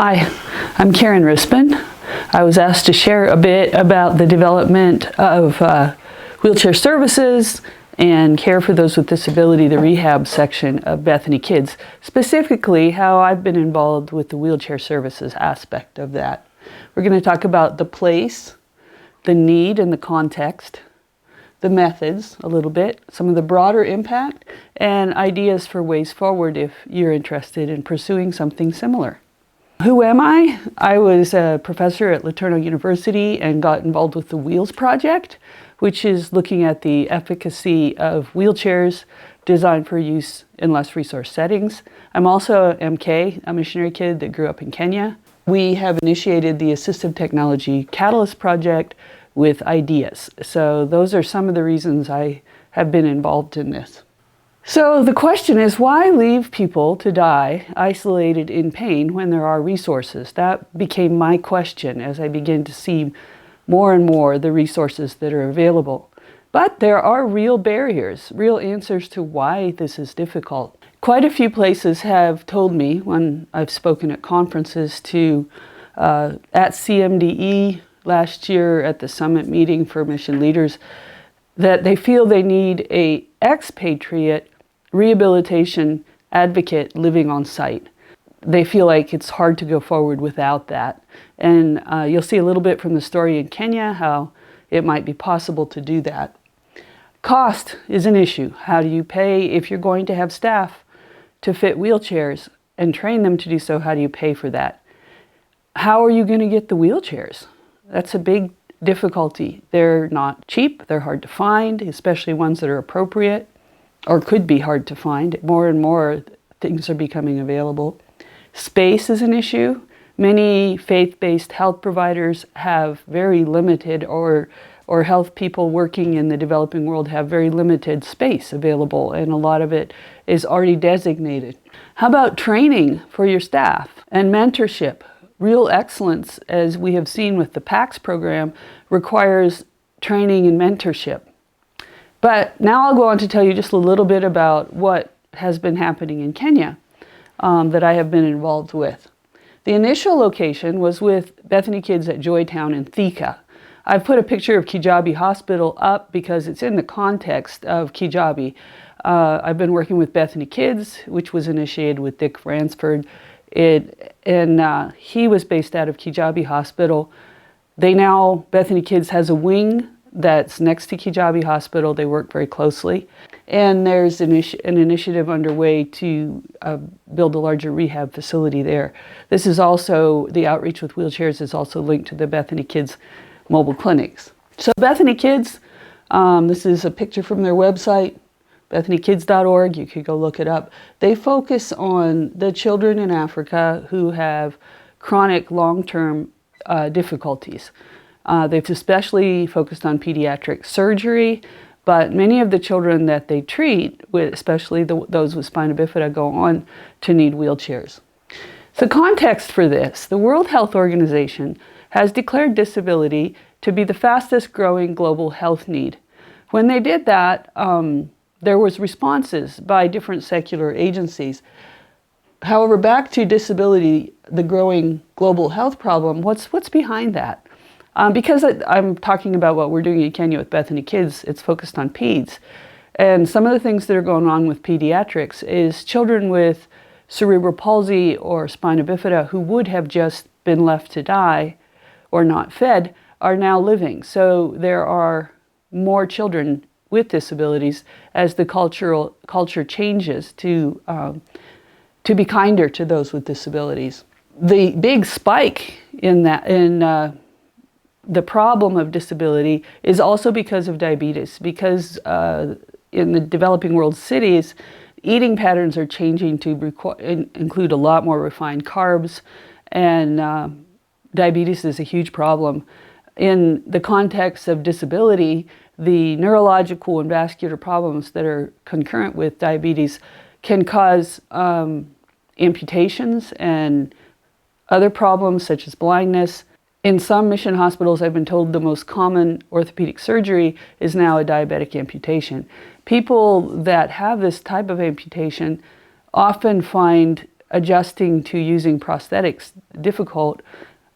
Hi, I'm Karen.Rispin. I was asked to share a bit about the development of wheelchair services and care for those with disability, the rehab section of Bethany Kids, specifically how I've been involved with the wheelchair services aspect of that. We're going to talk about the place, the need and the context, the methods a little bit, some of the broader impact, and ideas for ways forward if you're interested in pursuing something similar. Who am I? I was a professor at LeTourneau University and got involved with the Wheels Project, which is looking at the efficacy of wheelchairs designed for use in less resource settings. I'm also an MK, a missionary kid that grew up in Kenya. We have initiated the Assistive Technology Catalyst Project with ideas. So those are some of the reasons I have been involved in this. So the question is, why leave people to die isolated in pain when there are resources? That became my question as I began to see more and more the resources that are available. But there are real barriers, real answers to why this is difficult. Quite a few places have told me when I've spoken at conferences at CMDA last year at the summit meeting for mission leaders that they feel they need an expatriate rehabilitation advocate living on site. They feel like it's hard to go forward without that. And you'll see a little bit from the story in Kenya how it might be possible to do that. Cost is an issue. How do you pay if you're going to have staff to fit wheelchairs and train them to do so? How do you pay for that? How are you going to get the wheelchairs? That's a big difficulty. They're not cheap, they're hard to find, especially ones that are appropriate, or could be hard to find. More and more things are becoming available. Space is an issue. Many faith-based health providers have very limited, or health people working in the developing world have very limited space available, and a lot of it is already designated. How about training for your staff and mentorship? Real excellence, as we have seen with the PACS program, requires training and mentorship. But now I'll go on to tell you just a little bit about what has been happening in Kenya that I have been involved with. The initial location was with Bethany Kids at Joytown in Thika. I've put a picture of Kijabi Hospital up because it's in the context of Kijabi. I've been working with Bethany Kids, which was initiated with Dick Ransford. He was based out of Kijabi Hospital. Bethany Kids has a wing that's next to Kijabi Hospital. They work very closely. And there's an initiative underway to build a larger rehab facility there. This is also, the outreach with wheelchairs is also linked to the Bethany Kids mobile clinics. So Bethany Kids, this is a picture from their website, bethanykids.org. You could go look it up. They focus on the children in Africa who have chronic long-term difficulties. They've especially focused on pediatric surgery, but many of the children that they treat, especially those with spina bifida, go on to need wheelchairs. The context for this, the World Health Organization has declared disability to be the fastest growing global health need. When they did that, there was responses by different secular agencies. However, back to disability, the growing global health problem, what's behind that? Because I'm talking about what we're doing in Kenya with Bethany Kids, it's focused on peds. And some of the things that are going on with pediatrics is children with cerebral palsy or spina bifida who would have just been left to die or not fed are now living. So there are more children with disabilities as the culture changes to be kinder to those with disabilities. The big spike in the problem of disability is also because of diabetes, because in the developing world cities, eating patterns are changing to include a lot more refined carbs, and diabetes is a huge problem. In the context of disability, the neurological and vascular problems that are concurrent with diabetes can cause amputations and other problems such as blindness. In some mission hospitals, I've been told the most common orthopedic surgery is now a diabetic amputation. People that have this type of amputation often find adjusting to using prosthetics difficult,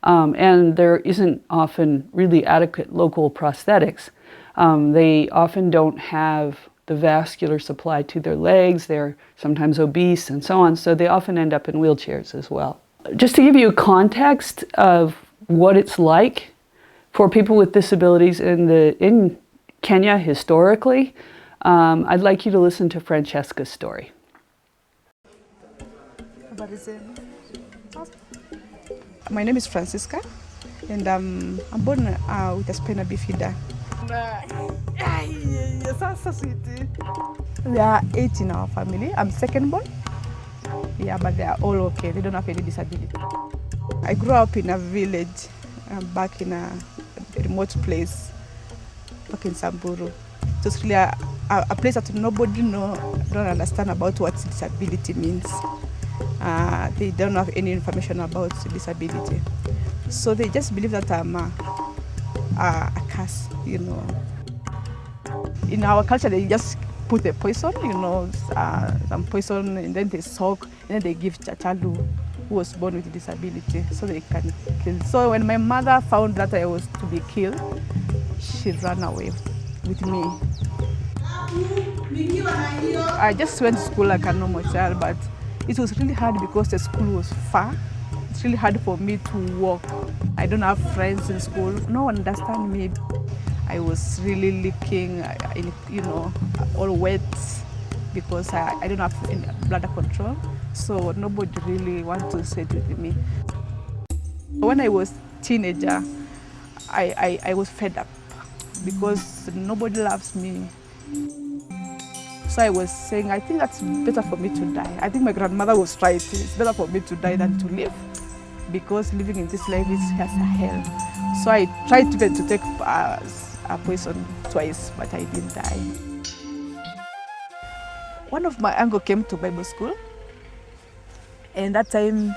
and there isn't often really adequate local prosthetics. They often don't have the vascular supply to their legs. They're sometimes obese and so on, so they often end up in wheelchairs as well. Just to give you a context of what it's like for people with disabilities in Kenya historically, I'd like you to listen to Francesca's story. My name is Francisca, and I'm born with a spina bifida. We are 8 in our family. I'm second born. Yeah, but they are all okay. They don't have any disability. I grew up in a village, back in a remote place, back in Samburu. It was really a place that nobody don't understand about what disability means. They don't have any information about disability. So they just believe that I'm a curse, you know. In our culture, they just put a poison, you know, some poison, and then they soak, and then they give a child who was born with a disability, so they can kill. So when my mother found that I was to be killed, she ran away with me. I just went to school like a normal child, but it was really hard because the school was far. It's really hard for me to walk. I don't have friends in school. No one understands me. I was really leaking, you know, all wet because I don't have any bladder control. So nobody really wants to sit with me. When I was a teenager, I was fed up because nobody loves me. So I was saying, I think that's better for me to die. I think my grandmother was right. It's better for me to die than to live, because living in this life is as a hell. So I tried even to take a poison twice, but I didn't die. One of my uncle came to Bible school, and that time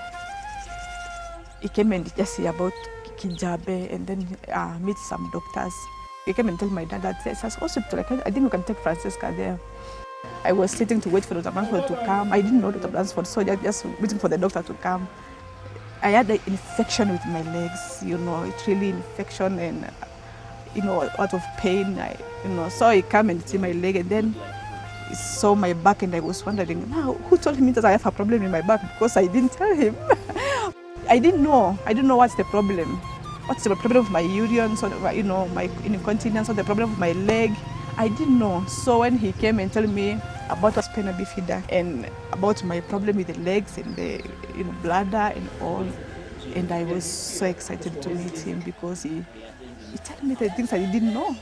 he came and just see about Kijabe, and then meet some doctors. He came and told my dad that there's a hospital. I think we can take Francesca there. I was sitting to wait for Dr. Bransford to come. I didn't know Dr. Bransford, so I just waiting for the doctor to come. I had an infection with my legs, you know, it's really infection and, you know, a lot of pain, So he came and see my leg, and then he saw my back, and I was wondering, now, who told me that I have a problem in my back? Because I didn't tell him. I didn't know what's the problem. What's the problem with my urine, so, you know, my incontinence, or the problem with my leg. I didn't know. So when he came and told me about spina bifida and about my problem with the legs and the bladder and all, and I was so excited to meet him because he told me the things I didn't know.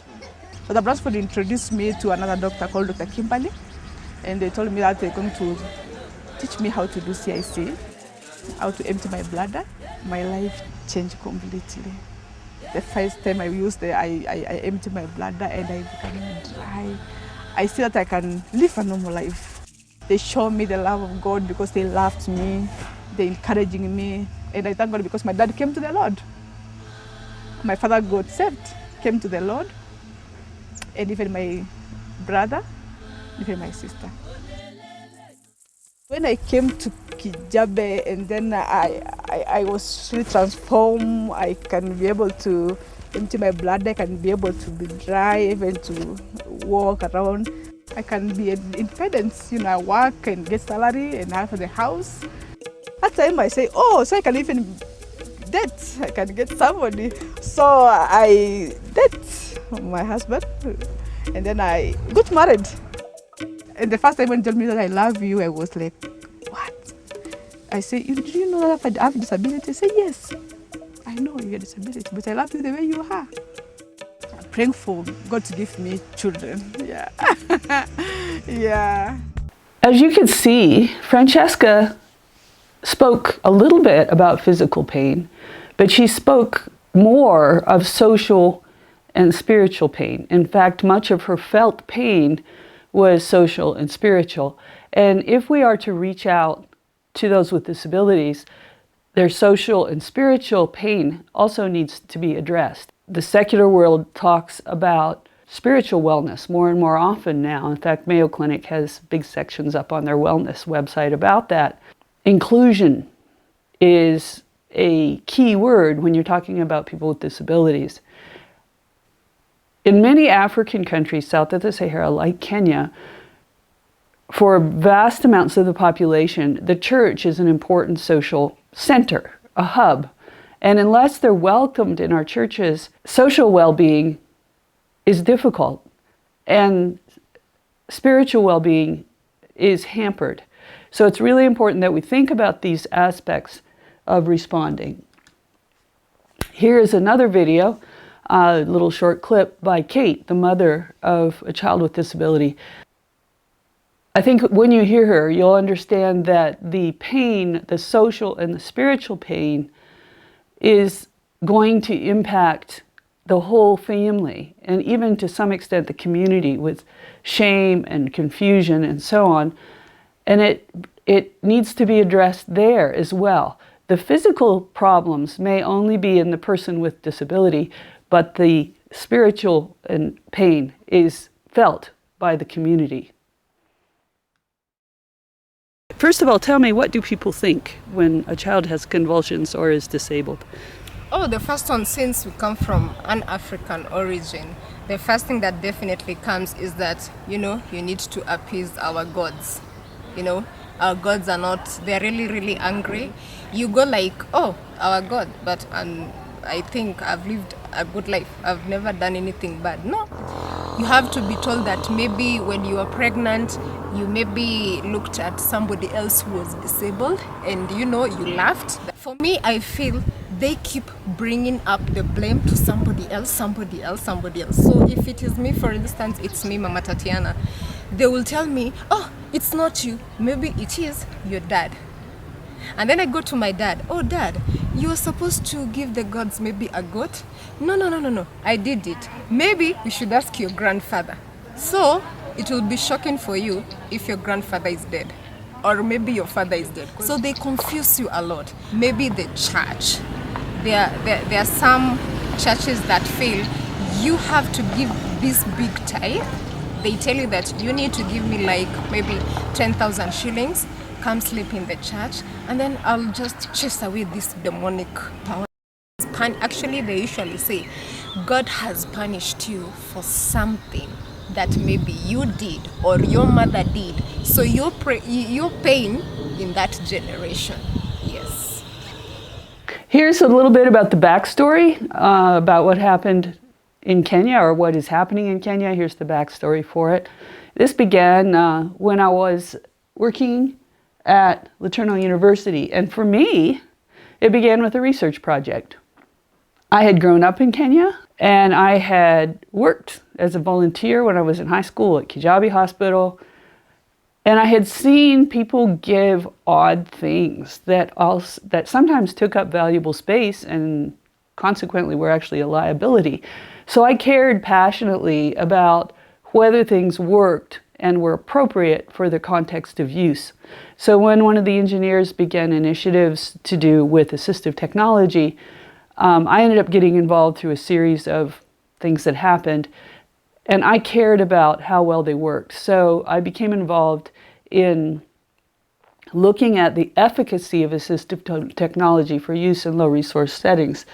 Dr. Bransford introduced me to another doctor called Dr. Kimberly, and they told me that they're going to teach me how to do CIC, how to empty my bladder. My life changed completely. The first time I used it, I emptied my bladder and I became dry. I see that I can live a normal life. They showed me the love of God because they loved me, they're encouraging me. And I thank God because my dad came to the Lord. My father got saved, came to the Lord, and even my brother, even my sister. When I came to Kijabe, and then I was really transformed. I can be able to empty my bladder, I can be able to be dry, even to walk around. I can be independent, I work and get salary and have the house. At time I say, oh, so I can even date, I can get somebody. So I date my husband, and then I got married. And the first time when he told me that I love you, I was like, what? I say, do you know that I have a disability? I say, yes, I know you have a disability, but I love you the way you are. I'm praying for God to give me children. Yeah. Yeah. As you can see, Francesca spoke a little bit about physical pain, but she spoke more of social and spiritual pain. In fact, much of her felt pain was social and spiritual. And if we are to reach out to those with disabilities, their social and spiritual pain also needs to be addressed. The secular world talks about spiritual wellness more and more often now. In fact, Mayo Clinic has big sections up on their wellness website about that. Inclusion is a key word when you're talking about people with disabilities. In many African countries south of the Sahara, like Kenya, for vast amounts of the population, the church is an important social center, a hub. And unless they're welcomed in our churches, social well-being is difficult, and spiritual well-being is hampered. So it's really important that we think about these aspects of responding. Here is another video, a little short clip by Kate, the mother of a child with disability. I think when you hear her, you'll understand that the pain, the social and the spiritual pain, is going to impact the whole family, and even to some extent the community, with shame and confusion and so on. And it needs to be addressed there as well. The physical problems may only be in the person with disability, but the spiritual and pain is felt by the community. First of all, tell me, what do people think when a child has convulsions or is disabled? Oh, the first one, since we come from an African origin, the first thing that definitely comes is that, you need to appease our gods. Our gods are not, they're really, really angry. You go like, oh, our God, but I think I've lived a good life. I've never done anything bad. No. You have to be told that maybe when you are pregnant, you maybe looked at somebody else who was disabled and, you laughed. For me, I feel they keep bringing up the blame to somebody else. So if it is me, for instance, it's me, Mama Tatiana, they will tell me, oh, it's not you. Maybe it is your dad. And then I go to my dad. Oh, Dad, you were supposed to give the gods maybe a goat. No. I did it. Maybe you should ask your grandfather. So it will be shocking for you if your grandfather is dead, or maybe your father is dead. So they confuse you a lot. Maybe the church. There are some churches that feel you have to give this big tithe. They tell you that you need to give me like maybe 10,000 shillings. Come sleep in the church, and then I'll just chase away this demonic power. Actually, they usually say, God has punished you for something that maybe you did or your mother did. So you're paying in that generation. Yes. Here's a little bit about the backstory, about what happened in Kenya, or what is happening in Kenya. Here's the backstory for it. This began when I was working at LeTourneau University. And for me, it began with a research project. I had grown up in Kenya, and I had worked as a volunteer when I was in high school at Kijabi Hospital. And I had seen people give odd things that sometimes took up valuable space and consequently were actually a liability. So I cared passionately about whether things worked and were appropriate for the context of use. So when one of the engineers began initiatives to do with assistive technology, I ended up getting involved through a series of things that happened, and I cared about how well they worked. So I became involved in looking at the efficacy of assistive technology for use in low resource settings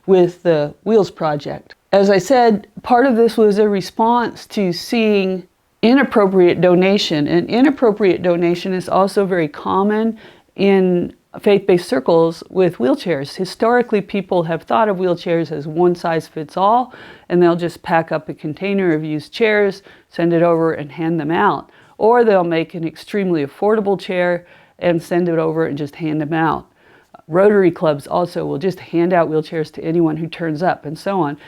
with the Wheels project. As I said, part of this was a response to seeing inappropriate donation, and inappropriate donation is also very common in faith-based circles with wheelchairs. Historically, people have thought of wheelchairs as one size fits all, and they'll just pack up a container of used chairs, send it over and hand them out. Or they'll make an extremely affordable chair and send it over and just hand them out. Rotary clubs also will just hand out wheelchairs to anyone who turns up, and so on.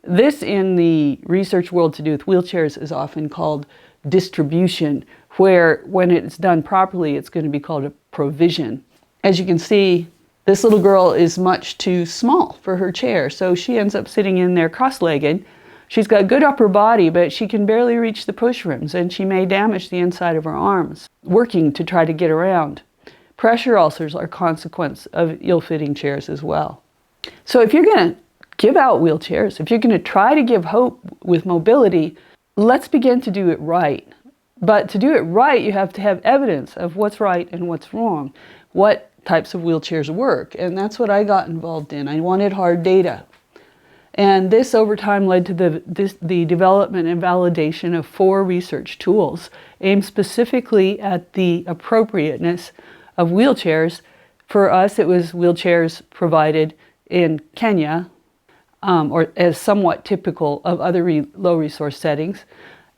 This, in the research world to do with wheelchairs, is often called distribution, where when it's done properly, it's going to be called a provision. As you can see, this little girl is much too small for her chair, so she ends up sitting in there cross-legged. She's got good upper body, but she can barely reach the push rims, and she may damage the inside of her arms, working to try to get around. Pressure ulcers are a consequence of ill-fitting chairs as well. So if you're going to give out wheelchairs, if you're going to try to give hope with mobility, let's begin to do it right. But to do it right, you have to have evidence of what's right and what's wrong. what types of wheelchairs work. And that's what I got involved in. I wanted hard data. And this over time led to the development and validation of 4 research tools aimed specifically at the appropriateness of wheelchairs. For us, it was wheelchairs provided in Kenya, or as somewhat typical of other low resource settings.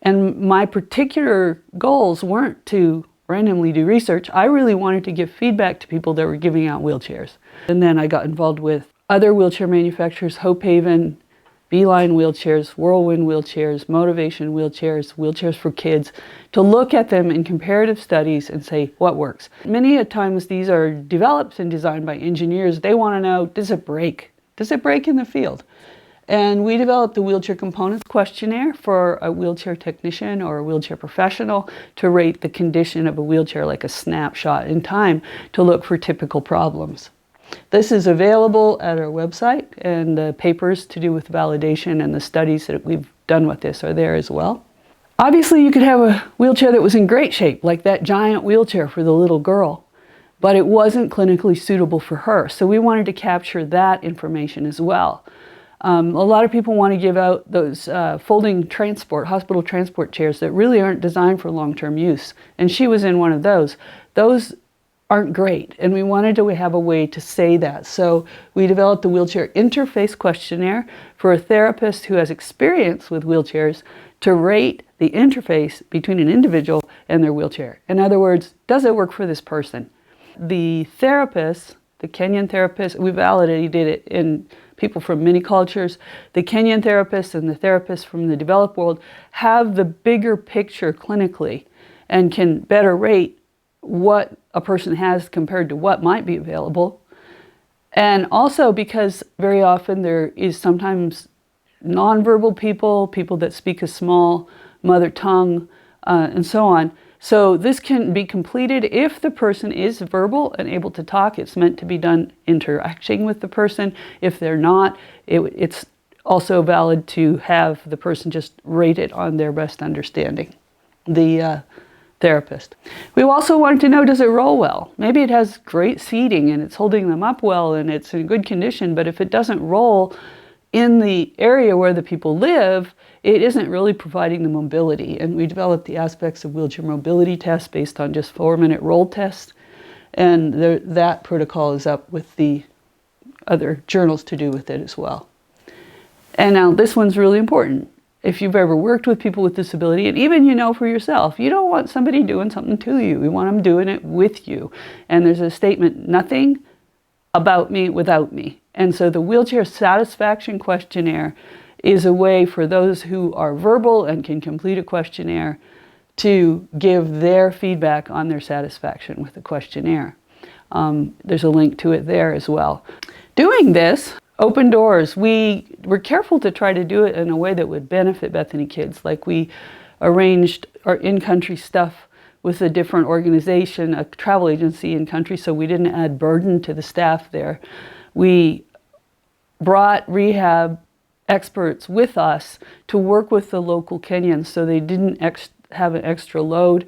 And my particular goals weren't to randomly do research. I really wanted to give feedback to people that were giving out wheelchairs. And then I got involved with other wheelchair manufacturers, Hope Haven, Beeline wheelchairs, Whirlwind wheelchairs, Motivation wheelchairs, wheelchairs for kids, to look at them in comparative studies and say what works. Many a times these are developed and designed by engineers. They want to know, does it break? Does it break in the field? And we developed the Wheelchair Components Questionnaire for a wheelchair technician or a wheelchair professional to rate the condition of a wheelchair like a snapshot in time to look for typical problems. This is available at our website, and the papers to do with validation and the studies that we've done with this are there as well. Obviously, you could have a wheelchair that was in great shape, like that giant wheelchair for the little girl, but it wasn't clinically suitable for her. So we wanted to capture that information as well. A lot of people want to give out those folding transport, hospital transport chairs that really aren't designed for long-term use. And she was in one of those. Those aren't great, and we wanted to have a way to say that. So we developed the Wheelchair Interface Questionnaire for a therapist who has experience with wheelchairs to rate the interface between an individual and their wheelchair. In other words, does it work for this person? The therapists, the Kenyan therapists, we validated it in people from many cultures. The Kenyan therapists and the therapists from the developed world have the bigger picture clinically and can better rate what a person has compared to what might be available. And also because very often there is sometimes nonverbal people, people that speak a small mother tongue, and so on. So this can be completed if the person is verbal and able to talk. It's meant to be done interacting with the person. If they're not, it's also valid to have the person just rate it on their best understanding, the therapist. We also wanted to know, does it roll well? Maybe it has great seating and it's holding them up well and it's in good condition, but if it doesn't roll in the area where the people live, it isn't really providing the mobility. And we developed the aspects of wheelchair mobility tests based on just 4-minute roll tests. And that protocol is up with the other journals to do with it as well. And now this one's really important. If you've ever worked with people with disability, and even you know for yourself, you don't want somebody doing something to you. We want them doing it with you. And there's a statement, nothing about me without me. And so the Wheelchair Satisfaction Questionnaire is a way for those who are verbal and can complete a questionnaire to give their feedback on their satisfaction with the questionnaire. There's a link to it there as well. Doing this opened doors. We were careful to try to do it in a way that would benefit Bethany Kids. Like we arranged our in-country stuff with a different organization, a travel agency in country, so we didn't add burden to the staff there. We brought rehab experts with us to work with the local Kenyans so they didn't have an extra load.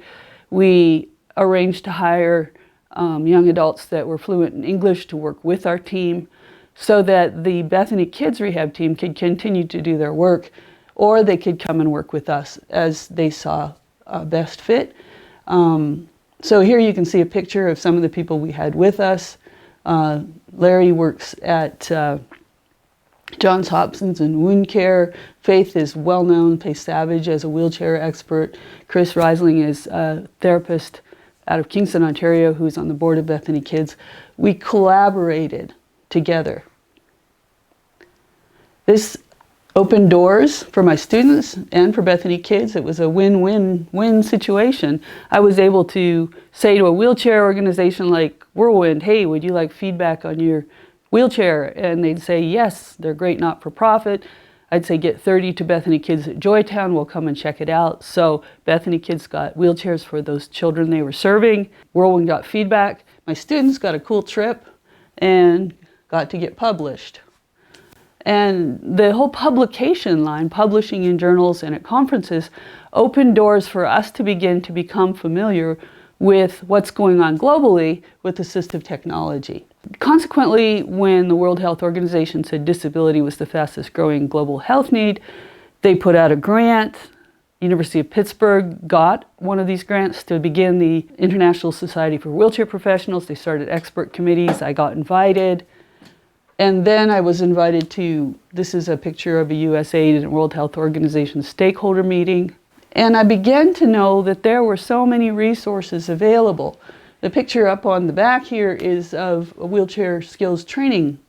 We arranged to hire young adults that were fluent in English to work with our team so that the Bethany Kids Rehab team could continue to do their work, or they could come and work with us as they saw best fit. So here you can see a picture of some of the people we had with us. Larry works at Johns Hopkins in wound care. Faith is well known, Faith Savage, as a wheelchair expert. Chris Reisling is a therapist out of Kingston, Ontario, who's on the board of Bethany Kids. We collaborated together. This opened doors for my students and for Bethany Kids. It was a win-win-win situation. I was able to say to a wheelchair organization like Whirlwind, hey, would you like feedback on your wheelchair? And they'd say, yes, they're great not-for-profit. I'd say get 30 to Bethany Kids at Joytown, we'll come and check it out. So Bethany Kids got wheelchairs for those children they were serving. Whirlwind got feedback. My students got a cool trip and got to get published. And the whole publication line, publishing in journals and at conferences, opened doors for us to begin to become familiar with what's going on globally with assistive technology. Consequently, when the World Health Organization said disability was the fastest growing global health need, they put out a grant. University of Pittsburgh got one of these grants to begin the International Society for Wheelchair Professionals. They started expert committees. I got invited. And then I was invited to, this is a picture of a USAID and World Health Organization stakeholder meeting. And I began to know that there were so many resources available. The picture up on the back here is of wheelchair skills training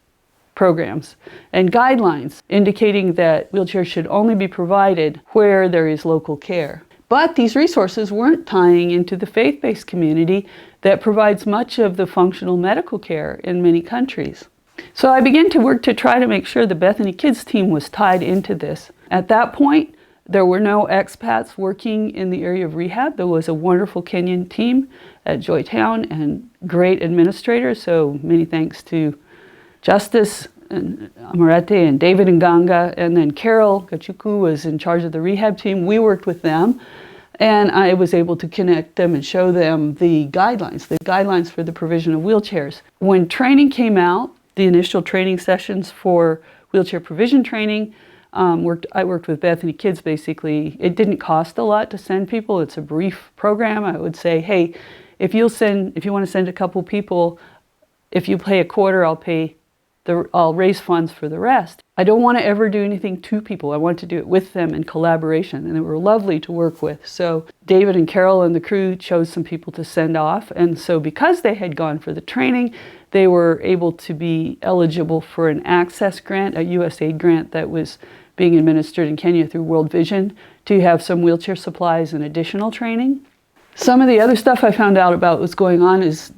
programs and guidelines indicating that wheelchairs should only be provided where there is local care. But these resources weren't tying into the faith-based community that provides much of the functional medical care in many countries. So I began to work to try to make sure the Bethany Kids team was tied into this. At that point, there were no expats working in the area of rehab. There was a wonderful Kenyan team at Joytown and great administrators, so many thanks to Justice and Amarete and David Nganga, and then Carol Gachuku was in charge of the rehab team. We worked with them, and I was able to connect them and show them the guidelines for the provision of wheelchairs. When training came out, the initial training sessions for wheelchair provision training, I worked with Bethany Kids basically. It didn't cost a lot to send people. It's a brief program. I would say, hey, if you want to send a couple people, if you pay a quarter, I'll raise funds for the rest. I don't want to ever do anything to people. I want to do it with them in collaboration, and they were lovely to work with. So David and Carol and the crew chose some people to send off, and so because they had gone for the training, they were able to be eligible for an access grant, a USAID grant that was being administered in Kenya through World Vision to have some wheelchair supplies and additional training. Some of the other stuff I found out about what's going on is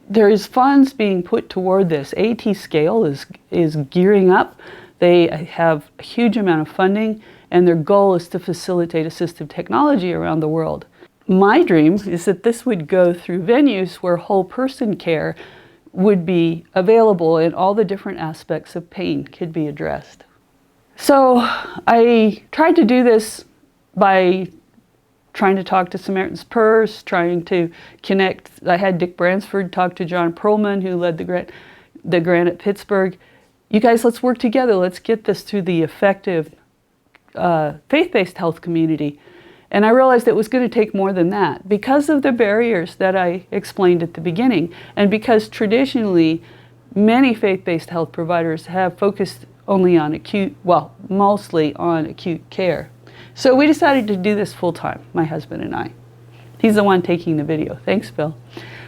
there is funds being put toward this. AT Scale is gearing up. They have a huge amount of funding, and their goal is to facilitate assistive technology around the world. My dream is that this would go through venues where whole person care would be available and all the different aspects of pain could be addressed. So I tried to do this by trying to talk to Samaritan's Purse, trying to connect. I had Dick Bransford talk to John Perlman, who led the grant at Pittsburgh. You guys, let's work together. Let's get this to the effective faith-based health community. And I realized it was going to take more than that because of the barriers that I explained at the beginning, and because traditionally many faith-based health providers have focused only on mostly on acute care. So we decided to do this full-time, my husband and I. He's the one taking the video. Thanks, Bill.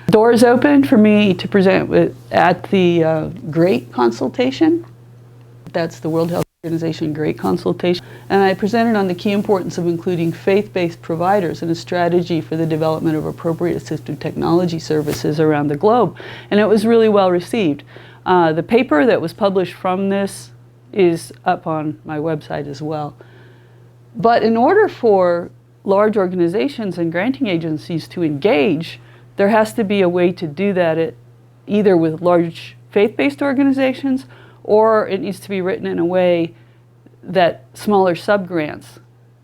Doors open for me to present at the GREAT consultation. That's the World Health Organization GREAT consultation. And I presented on the key importance of including faith-based providers in a strategy for the development of appropriate assistive technology services around the globe. And it was really well received. The paper that was published from this is up on my website as well. But in order for large organizations and granting agencies to engage, there has to be a way to do that either with large faith-based organizations, or it needs to be written in a way that smaller subgrants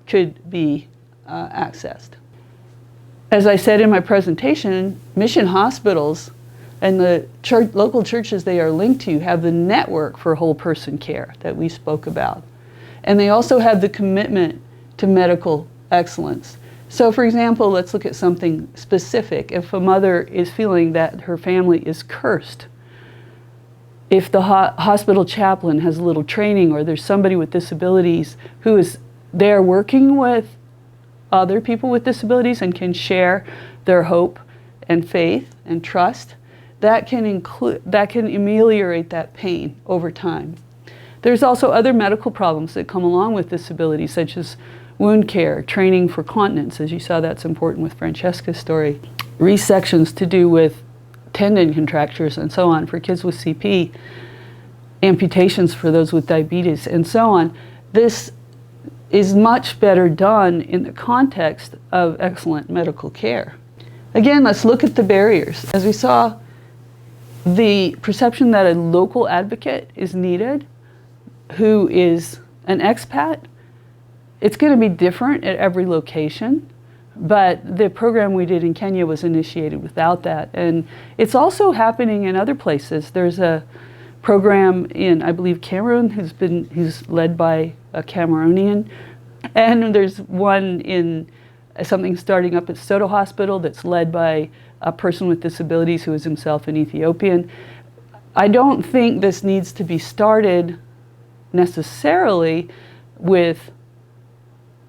could be accessed. As I said in my presentation, mission hospitals and the local churches they are linked to have the network for whole person care that we spoke about. And they also have the commitment to medical excellence. So for example, let's look at something specific. If a mother is feeling that her family is cursed, if the hospital chaplain has a little training, or there's somebody with disabilities who is there working with other people with disabilities and can share their hope and faith and trust, that can ameliorate that pain over time. There's also other medical problems that come along with disability, such as wound care, training for continence, as you saw that's important with Francesca's story, resections to do with tendon contractures and so on for kids with CP, amputations for those with diabetes and so on. This is much better done in the context of excellent medical care. Again, let's look at the barriers. As we saw, the perception that a local advocate is needed who is an expat, it's going to be different at every location. But the program we did in Kenya was initiated without that. And it's also happening in other places. There's a program in, I believe, Cameroon who's led by a Cameroonian. And there's one in something starting up at Soto Hospital that's led by a person with disabilities who is himself an Ethiopian. I don't think this needs to be started necessarily with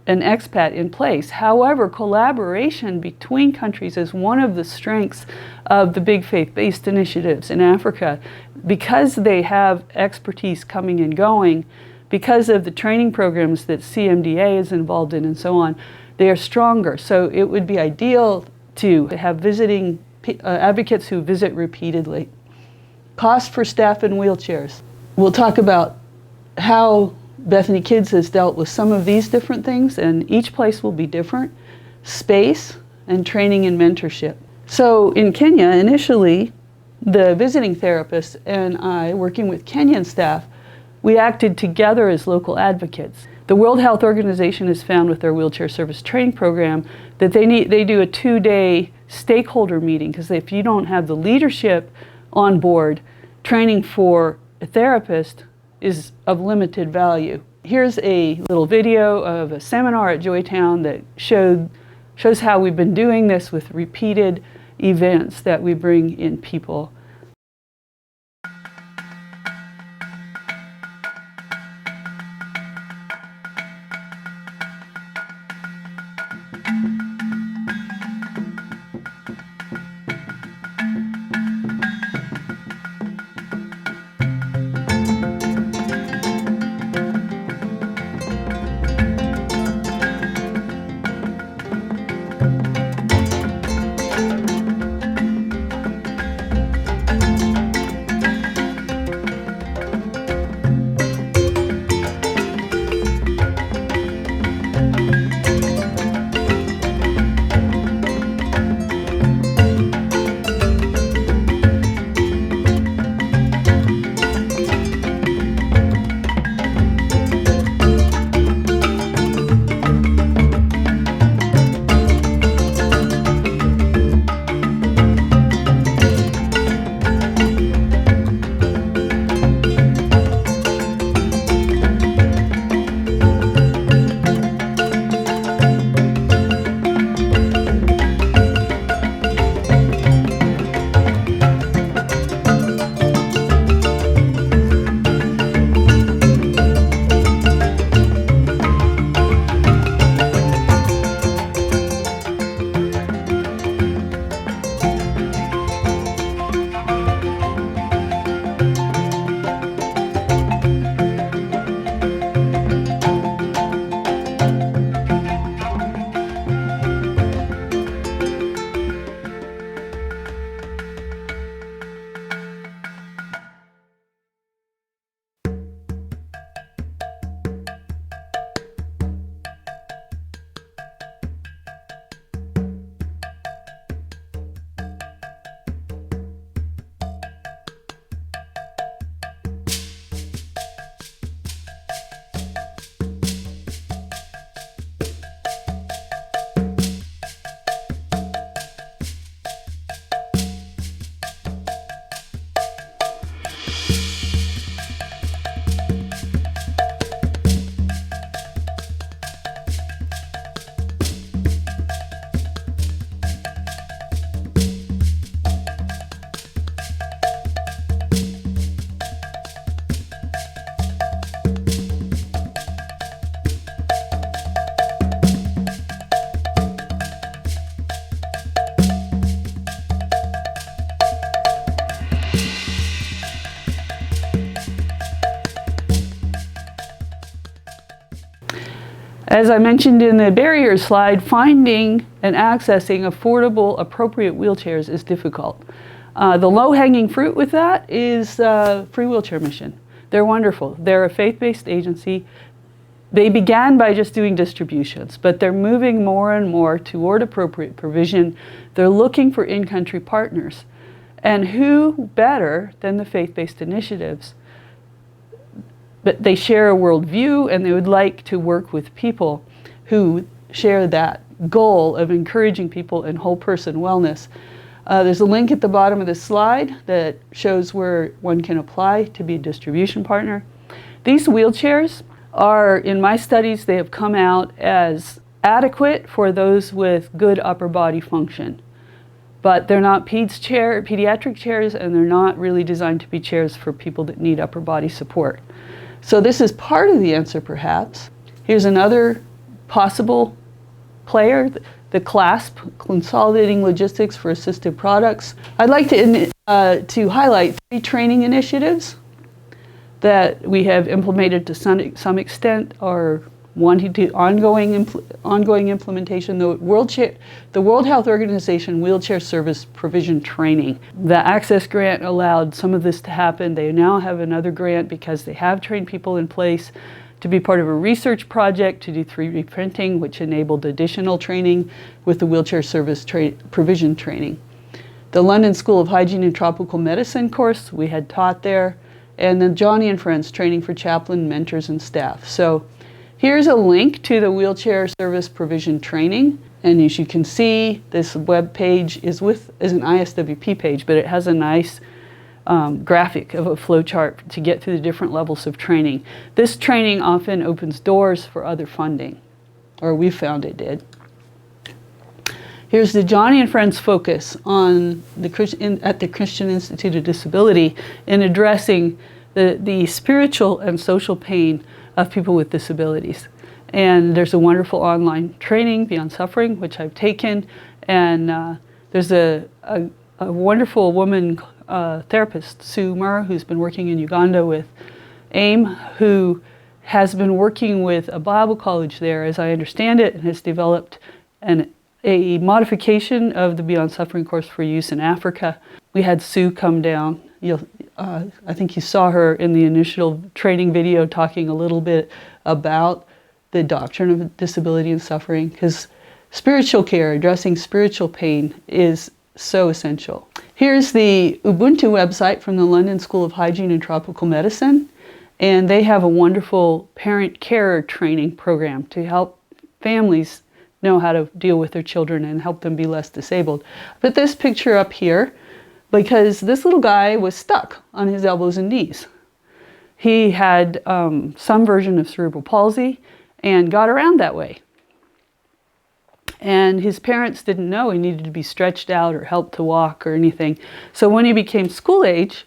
an expat in place. However, collaboration between countries is one of the strengths of the big faith-based initiatives in Africa. Because they have expertise coming and going, because of the training programs that CMDA is involved in and so on, they are stronger. So it would be ideal to have visiting advocates who visit repeatedly. Cost for staff in wheelchairs. We'll talk about how Bethany Kids has dealt with some of these different things, and each place will be different. Space and training and mentorship. So in Kenya, initially, the visiting therapist and I, working with Kenyan staff, we acted together as local advocates. The World Health Organization has found with their wheelchair service training program that they do a 2-day stakeholder meeting, because if you don't have the leadership on board, training for a therapist is of limited value. Here's a little video of a seminar at Joytown that shows how we've been doing this with repeated events that we bring in people. As I mentioned in the barriers slide, finding and accessing affordable, appropriate wheelchairs is difficult. The low-hanging fruit with that is Free Wheelchair Mission. They're wonderful. They're a faith-based agency. They began by just doing distributions, but they're moving more and more toward appropriate provision. They're looking for in-country partners. And who better than the faith-based initiatives? But they share a worldview, and they would like to work with people who share that goal of encouraging people in whole person wellness. There's a link at the bottom of the slide that shows where one can apply to be a distribution partner. These wheelchairs are, in my studies, they have come out as adequate for those with good upper body function. But they're not pediatric chairs, and they're not really designed to be chairs for people that need upper body support. So this is part of the answer, perhaps. Here's another possible player, the CLASP, Consolidating Logistics for Assistive Products. I'd like to highlight 3 training initiatives that we have implemented to some extent, or wanting to ongoing implementation. The World Health Organization Wheelchair Service Provision Training. The Access Grant allowed some of this to happen. They now have another grant because they have trained people in place to be part of a research project to do 3D printing, which enabled additional training with the Wheelchair Service Provision Training. The London School of Hygiene and Tropical Medicine course we had taught there, and the Johnny and Friends training for chaplain, mentors, and staff. So here's a link to the Wheelchair Service Provision Training, and as you can see, this web page is an ISWP page, but it has a nice graphic of a flow chart to get through the different levels of training. This training often opens doors for other funding, or we found it did. Here's the Johnny and Friends focus on at the Christian Institute of Disability in addressing the spiritual and social pain of people with disabilities. And there's a wonderful online training, Beyond Suffering, which I've taken. And there's a wonderful woman therapist, Sue Murr, who's been working in Uganda with AIM, who has been working with a Bible college there, as I understand it, and has developed a modification of the Beyond Suffering course for use in Africa. We had Sue come down. I think you saw her in the initial training video talking a little bit about the doctrine of disability and suffering, because spiritual care, addressing spiritual pain, is so essential. Here's the Ubuntu website from the London School of Hygiene and Tropical Medicine, and they have a wonderful parent care training program to help families know how to deal with their children and help them be less disabled. I put this picture up here because this little guy was stuck on his elbows and knees. He had some version of cerebral palsy and got around that way. And his parents didn't know he needed to be stretched out or helped to walk or anything. So when he became school age,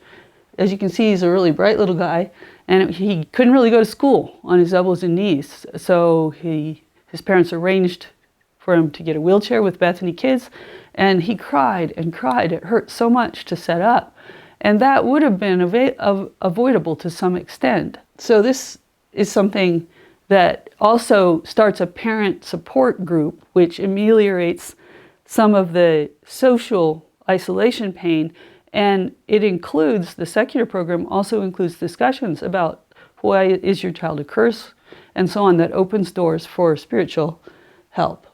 as you can see, he's a really bright little guy, and he couldn't really go to school on his elbows and knees. So his parents arranged for him to get a wheelchair with Bethany Kids, and he cried and cried. It hurt so much to set up. And that would have been avoidable to some extent. So this is something that also starts a parent support group, which ameliorates some of the social isolation pain. And it includes, the secular program also includes discussions about why is your child a curse and so on, that opens doors for spiritual help.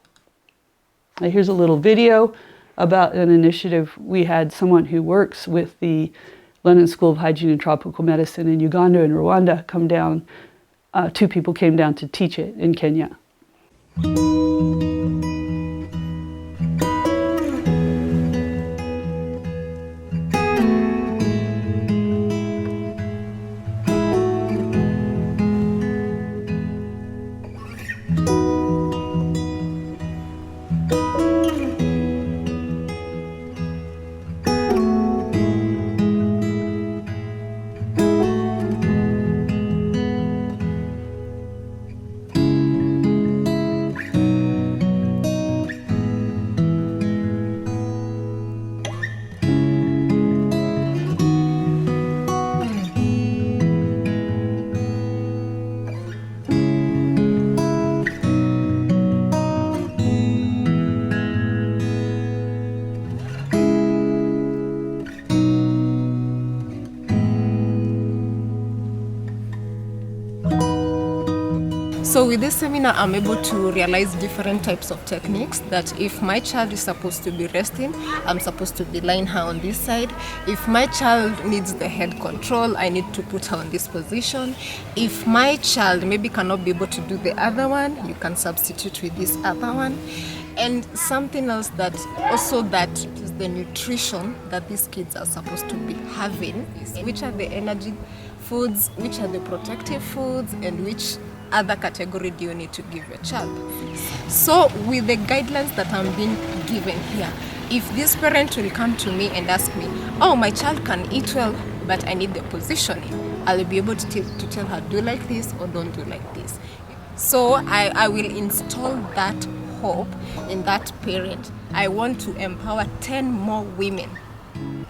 Now here's a little video about an initiative. We had someone who works with the London School of Hygiene and Tropical Medicine in Uganda and Rwanda come down. 2 people came down to teach it in Kenya. So with this seminar, I'm able to realize different types of techniques, that if my child is supposed to be resting, I'm supposed to be lying her on this side. If my child needs the head control, I need to put her on this position. If my child maybe cannot be able to do the other one, you can substitute with this other one. And something else that is the nutrition that these kids are supposed to be having. Which are the energy foods, which are the protective foods, and which other category do you need to give your child? So with the guidelines that I'm being given here, if this parent will come to me and ask me, oh, my child can eat well, but I need the positioning, I'll be able to tell her, do like this or don't do like this. So I will install that hope in that parent. I want to empower 10 more women.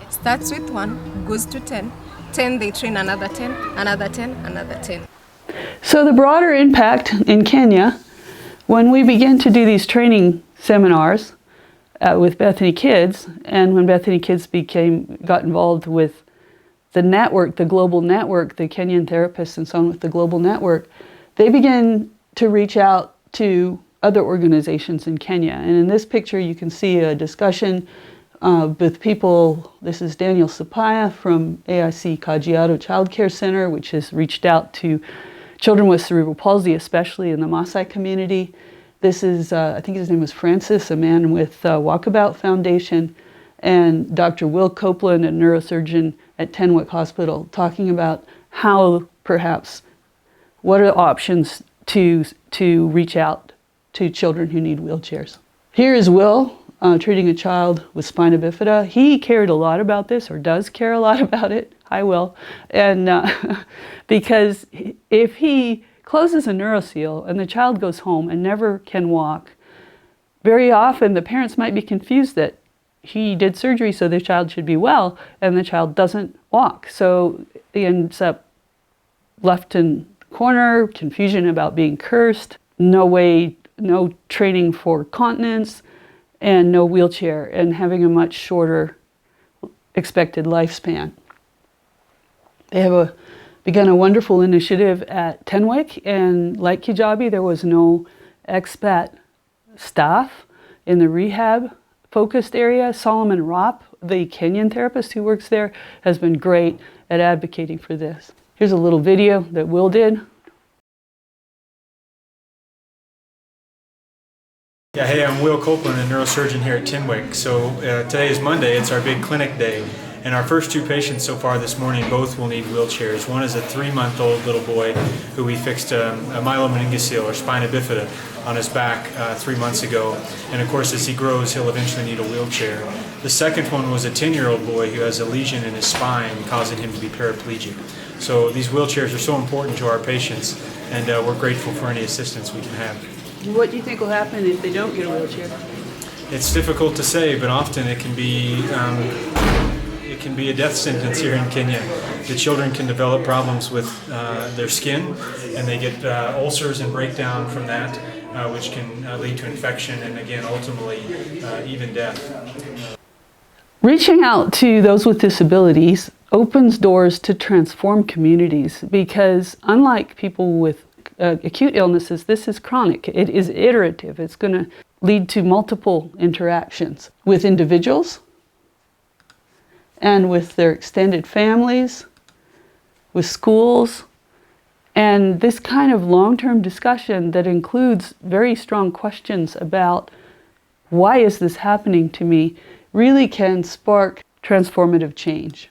It starts with 1, goes to 10. 10, they train another 10, another 10, another 10. So the broader impact in Kenya, when we began to do these training seminars with Bethany Kids, and when Bethany Kids got involved with the network, the global network, the Kenyan therapists and so on with the global network, they began to reach out to other organizations in Kenya. And in this picture you can see a discussion with people. This is Daniel Sapaya from AIC Kajiado Child Care Center, which has reached out to children with cerebral palsy, especially in the Maasai community. This is, I think his name was Francis, a man with Walkabout Foundation, and Dr. Will Copeland, a neurosurgeon at Tenwick Hospital, talking about how perhaps, what are the options to reach out to children who need wheelchairs. Here is Will treating a child with spina bifida. He cared a lot about this, or does care a lot about it. Hi, Will. And because if he closes a neuroseal and the child goes home and never can walk, very often the parents might be confused that he did surgery so the child should be well, and the child doesn't walk. So he ends up left in the corner, confusion about being cursed, no training for continence, and no wheelchair, and having a much shorter expected lifespan. They have begun a wonderful initiative at Tenwick, and like Kijabe, there was no expat staff in the rehab focused area. Solomon Ropp, the Kenyan therapist who works there, has been great at advocating for this. Here's a little video that Will did. Yeah, hey, I'm Will Copeland, a neurosurgeon here at Tenwick. So today is Monday, it's our big clinic day. And our first 2 patients so far this morning, both will need wheelchairs. One is a 3-month-old little boy who we fixed a myelomeningocele or spina bifida on his back 3 months ago. And of course, as he grows, he'll eventually need a wheelchair. The second one was a 10-year-old boy who has a lesion in his spine causing him to be paraplegic. So these wheelchairs are so important to our patients, and we're grateful for any assistance we can have. What do you think will happen if they don't get a wheelchair? It's difficult to say, but often it can be a death sentence here in Kenya. The children can develop problems with their skin, and they get ulcers and breakdown from that, which can lead to infection and again, ultimately, even death. Reaching out to those with disabilities opens doors to transform communities, because unlike people with acute illnesses, this is chronic. It is iterative. It's going to lead to multiple interactions with individuals and with their extended families, with schools, and this kind of long-term discussion that includes very strong questions about why is this happening to me really can spark transformative change.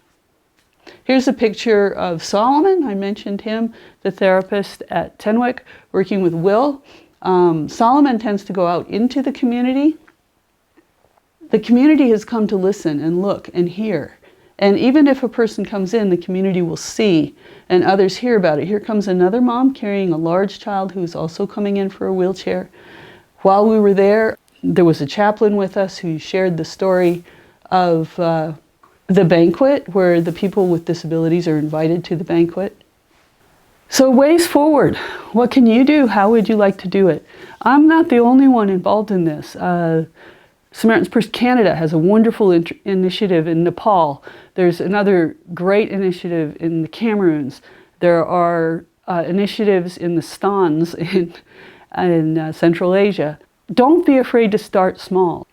Here's a picture of Solomon. I mentioned him, the therapist at Tenwick, working with Will. Solomon tends to go out into the community. The community has come to listen and look and hear. And even if a person comes in, the community will see and others hear about it. Here comes another mom carrying a large child who's also coming in for a wheelchair. While we were there was a chaplain with us who shared the story of the banquet, where the people with disabilities are invited to the banquet. So ways forward. What can you do? How would you like to do it? I'm not the only one involved in this. Samaritan's Purse Canada has a wonderful initiative in Nepal. There's another great initiative in the Cameroons. There are initiatives in the Stans in Central Asia. Don't be afraid to start small,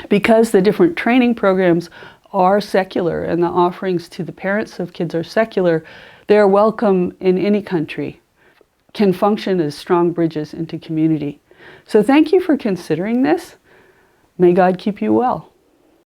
because the different training programs are secular and the offerings to the parents of kids are secular. They're welcome in any country, can function as strong bridges into community. So thank you for considering this. May God keep you well.